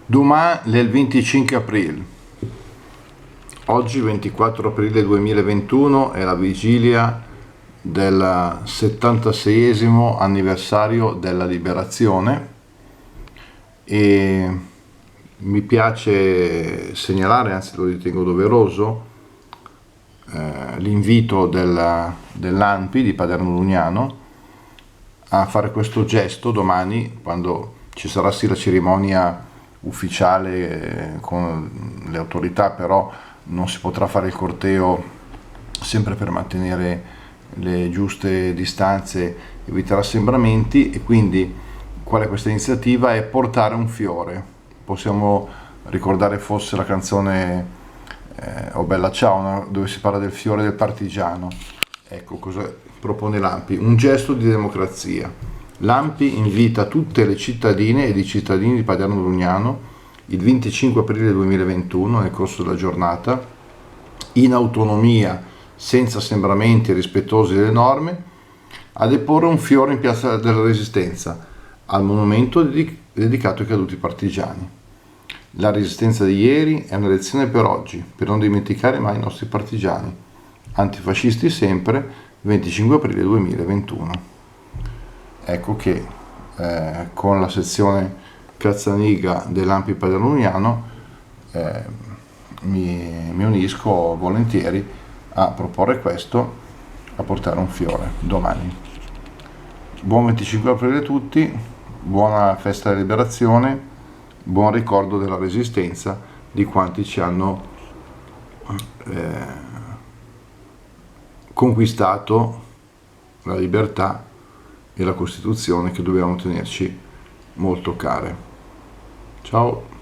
Demain, le 25 aprile. Oggi 24 aprile 2021 è la vigilia del 76esimo anniversario della liberazione e mi piace segnalare, anzi lo ritengo doveroso, l'invito dell'ANPI di Paderno Lugnano a fare questo gesto domani, quando ci sarà sì la cerimonia ufficiale con le autorità, però non si potrà fare il corteo, sempre per mantenere le giuste distanze, evitare assembramenti, e quindi qual è questa iniziativa? È portare un fiore. Possiamo ricordare forse la canzone O Bella Ciao, no? Dove si parla del fiore del partigiano. Ecco cosa propone l'ANPI: un gesto di democrazia. L'ANPI invita tutte le cittadine ed i cittadini di Paderno Lugnano il 25 aprile 2021, nel corso della giornata, in autonomia, senza assembramenti e rispettosi delle norme, a deporre un fiore in Piazza della Resistenza, al monumento dedicato ai caduti partigiani. La resistenza di ieri è una lezione per oggi, per non dimenticare mai i nostri partigiani. Antifascisti sempre, 25 aprile 2021. Ecco che con la sezione Cazzaniga dell'ANPI Paderno Lugnano mi unisco volentieri a proporre questo, a portare un fiore domani. Buon 25 aprile a tutti, buona festa della liberazione, buon ricordo della resistenza di quanti ci hanno conquistato la libertà e la Costituzione, che dobbiamo tenerci molto care. Ciao.